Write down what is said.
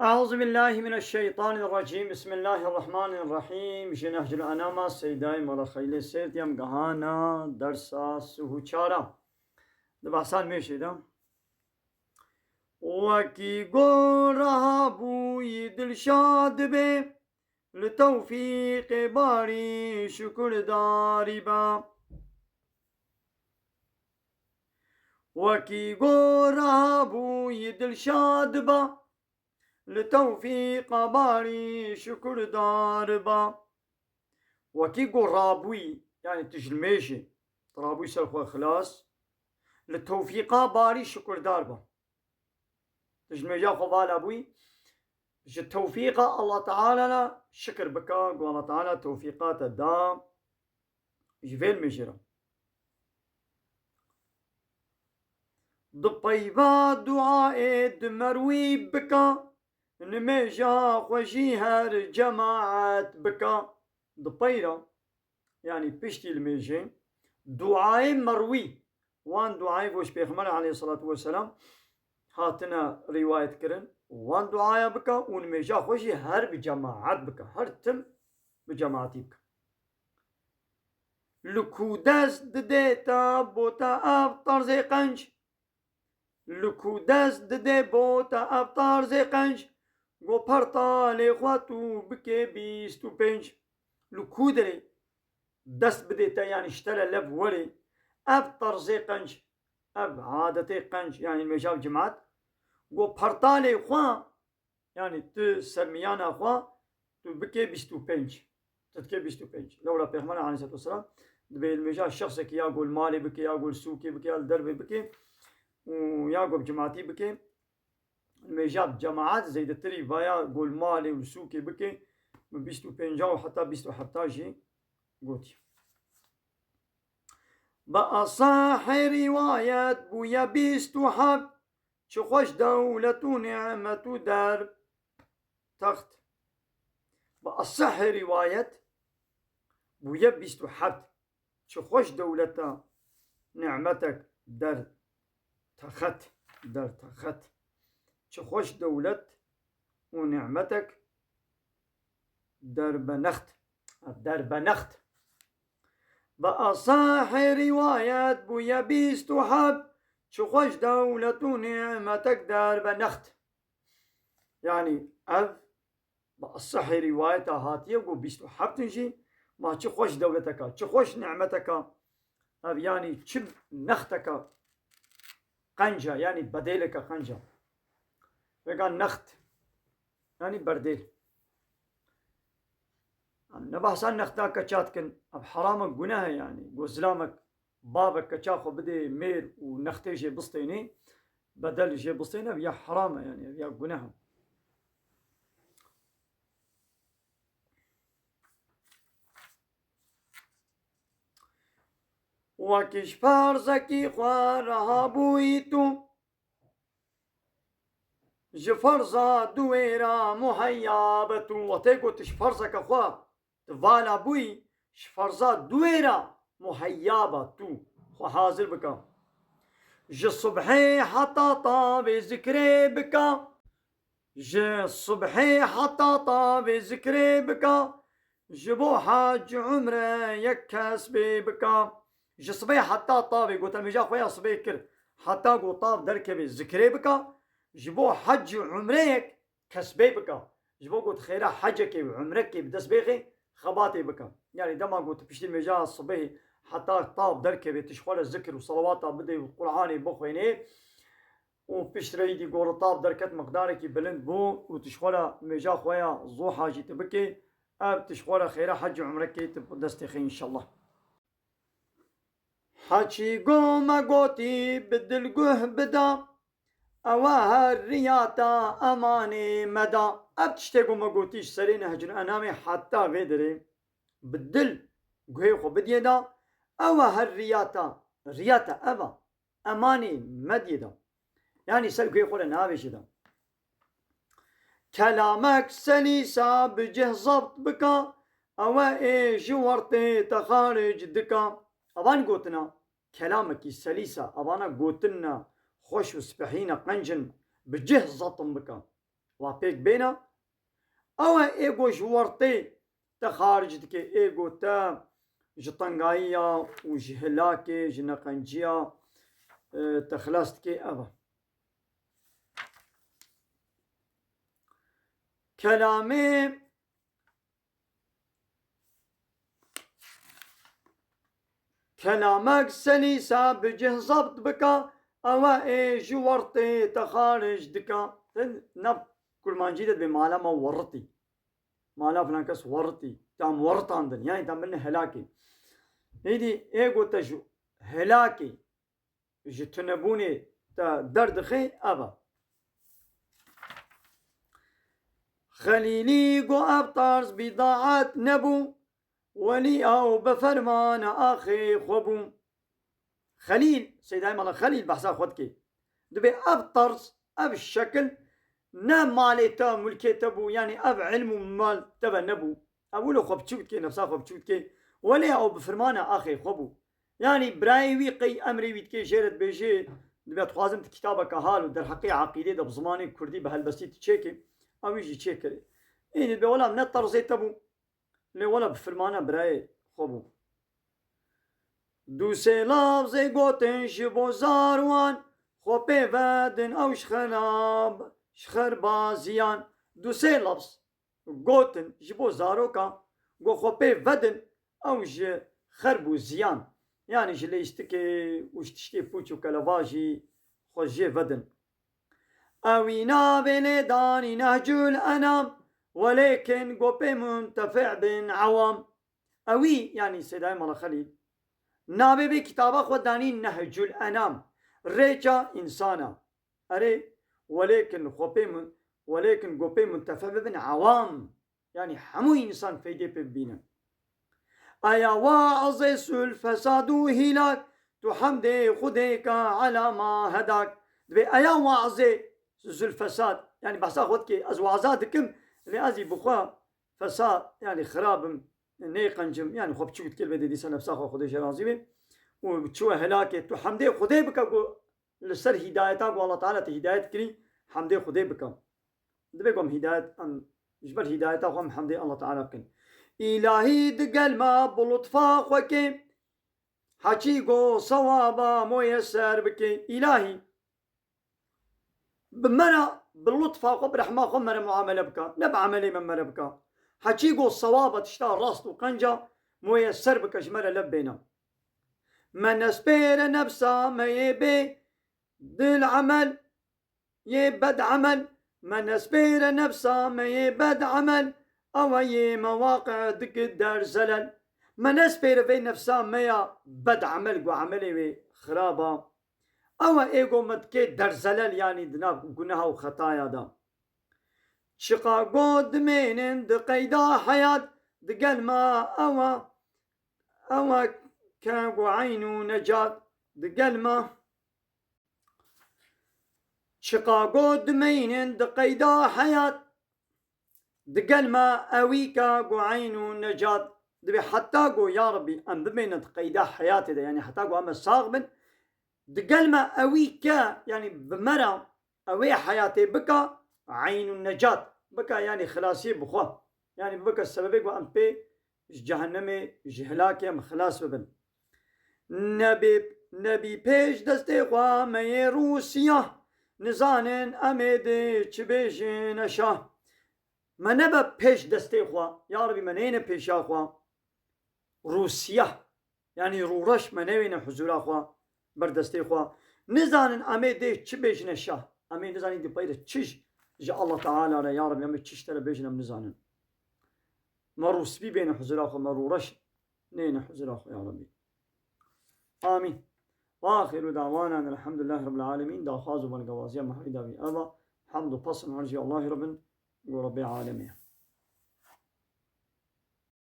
أعوذ بالله من الشيطان الرجيم بسم الله الرحمن الرحيم جنهج الأنامة سيداي مرخيلي سيديم قهانا درسا سهوچارا دبحثان ميشي دا وكي قرها بوي دلشاد بي لتوفيق باري شكر داري با وكي قرها بوي دلشاد با لتوفيق باري شكر داربا وكي قرابوي يعني تجلميشي طرابوي سلخوا خلاص لتوفيق باري شكر داربا تجلميجا خبال ابوي التوفيق الله تعالى شكر بكا الله تعالى توفيقات الدام جفيل مجرى ضبيبا دعاء دمروي بكا نميجا خوشي هر جماعات بكا ضبيرا يعني بشتي الميجين دعاء مروي وان دعاء وش بيغمر عليه الصلاة والسلام هاتنا رواية كرن وان دعاء بكا ونميجا خوشي هر بجماعات بكا هر تم بجماعتي بكا لكوداس دديتا بوتا اب طرزي قنج لكوداس ددي بوتا اب طرزي قنج گو پرتالی خواتو بکه 25 لکودری دست بديتا يعني اشترى لف ولي اب طرزي قنج اب عادتي قنج يعني المجاب جماعت گو پرتالی خوا يعني تسميانا خوا تو بكي 25 تتكي 25 لولا بيغمنا عليه الصلاة والسلام دبي المجاب الشخص كي يقول مالي بكي يقول سوكي بكي يقول دربي بكي ويقول جماعتي بكي الميجاب جماعات زي التري فايا قول مالي وسوكي بكي من بيستو بينجاو حتى بيستو حبتاجي قوتي بقى صح روايات بويا بيستو حب شخوش دولة نعمة دار تخت بقى صح روايات بويا بيستو حب شخوش دولة نعمتك دار تخت دار تخت خوش دولت ونعمتك دربنخت دربنخت بقى صح روايات بويا بيستو حب خوش دولت ونعمتك دربنخت يعني أب بقى صح رواية هاتية وقو بيستو حب تنجي ما خوش دولتك خوش نعمتك أب يعني تشب نختك قنجة يعني بديلك قنجة وقال نخت يعني برديل نبحث نختا كشاتكن اب حرامك قناها يعني وزلامك بابك كشاخو بدي مير ونختي جي بسطيني بدل جي بسطيني بيا حرامة يعني بيا قناها وكش فارزكي خوارها بويتو جفرزا دويرا مهيابتو وتيكو تشفرزك اخوا تفالا بوي شفرزا دويرا مهيابتو خو حاضر بكا ج صبحي حطاطا بذكري بكا ج صبحي حطاطا بذكري بكا جبو حاج عمره يكاس بكا ج صبحي حطاطا قلت المجا خويا صبحي كر حتى قو طاف دركبي ذكري بكا جبو حج عمرك كسبي بكا جبو قلت خيرا حجك وعمرك بدس بيخي خباتي بكا يعني دما قلت بشتي المجا الصبح حتى طاف دركبي تشخول الذكر وصلواتها بدي والقرآن بخويني وبشتري دي قول طاف دركت مقدارك بلند بو وتشخول مجا خويا زو حاجي تبكي اب تشخول خيرا حج عمرك تبدستي ان شاء الله حاجي قوم قوتي بدل قه بدا أواه الرياتا أماني مدى أبتشتيقو ما قوتيش سرين هجر أنامي حتى فيدري بدل قهيخو بديدا أواه الرياتا رياتا أبا أماني مديدا يعني سل قهيخو لنابش دا كلامك سليسا بجه ضبط بكا أوا إيش ورتي تخارج دكا أبان قوتنا كلامك سليسا أبانا قوتنا خوش وسبحينا قنجن بجه زطن بكا وابيك بينا او ايجو جورتي تخارج دكي ايجو تا جطنقايا وجهلاكي جنقنجيا تخلاصتكي ابا كلامي كلامك سليسة بجه ضبط بكا أوا إيه جورتي تخارج دكا نب كل ما جيدت بمالا ما ورطي مالا فلان كس ورطي تام ورطاندن يعني تام بلنا هلاكي هيدي إيه قلت جو هلاكي جتنبوني تا درد خي أبا خليلي قو أبطارز بضاعات نبو ولي أو بفرمان أخي خبو خليل سيداي مالا خليل بحثا خودكي دبي أب طرز أب الشكل نام مالي تا ملكي تبو يعني أب علم مال تبا نبو أقولو خب تشوتكي نفسا خب تشوتكي ولي أو بفرمان أخي خبو يعني براي ويقي أمري ويتكي جيرت بيجي دبي تخوازم كتابك هالو در حقيقة عقيدة دب زماني كردي بهالبسيط تشيكي أو يجي تشيكي إيه دبي ولا من الطرزي تبو لي ولا بفرمانه براي خبو دو سه لفظ گوتن جبو زاروان خوبه ودن او شخر بازیان دو سه لفظ گوتن جبو زاروكا گو خوبه ودن او خربو زيان يعني جلي يشتكي وشتشتي بوچو كلواجي خوجي ودن اوينا بين داني نهجو الانام ولكن قوبي منتفع بين عوام اوي يعني سيداي مالا خليل نابي بكتابة خداني نهج الانام ريجا انسانا اري ولكن قوبي منتفع بين عوام يعني حمو انسان فيدي ببينا ايا واعظ الفساد هلاك تحمدي خديك على ما هداك ايا واعظ الفساد يعني بحسا خدكي ازوازاتكم لازي بخوا فساد يعني خراب نيقنجم يعني خب تشوت كلمة دي سنة بساخو خدي شرازيبي وبتشوه هلاكي تو حمدي خدي بك لسر هدايتك والله تعالى هدايت كري حمدي خدي بك دبيكم هدايت أم جبر هدايتك هم حمدي الله تعالى كن إلهي دقل ما بلطفا خوكي حكيقو صوابا ميسر بكي إلهي بمنا باللطفة وبرحمة خمر معاملة بك نبع عملي من مربك حكيقو الصوابة تشتغل راست وقنجة ميسر بك جمرة لبينا من اسبير نفسه ما يبي دل عمل يبد عمل من اسبير نفسه ما يبد عمل او اي مواقع دك الدار زلل من اسبير في نفسه ما يبد عمل وعملي خرابه او ايجو مدكي در زلل يعني دنا گناه و خطايا دا شقاقو دمينن دقيدا حياة دقل ما او كاقو عينو نجات دقل ما شقاقو دمينن دقيدا حياة دقل ما اوي كاقو عينو نجات دبي حتى قو يا ربي ام دمينن دقيدا حياتي دا يعني حتى قو ام الصاغبن دقل ما أويكا يعني بمرا أوي حياتي بكا عين النجاة بكا يعني خلاصي بخوا يعني بكا السبب وأن بي جهنم جهلاك يم خلاص ببن نبي بيش دستي خوا مي روسيا نزانن أميدي چبيجي نشا ما نبا بيش دستي خوا يا ربي منين بيشا خوا روسيا يعني رورش منوين حزورا خوا بردستي خوا نزانن امي دي چي بيجنا شاه امي نزانن دي بايده چيش جا الله تعالى يا رب يا چيش ترى بيجنا نزانن مروس بي بين حزر اخو مرورش نين حزر اخو يا ربي امين واخر دعوانا ان الحمد لله رب العالمين دا خازو من قوازيا محيدا بي ابا حمد وبصم ارجي الله رب العالمين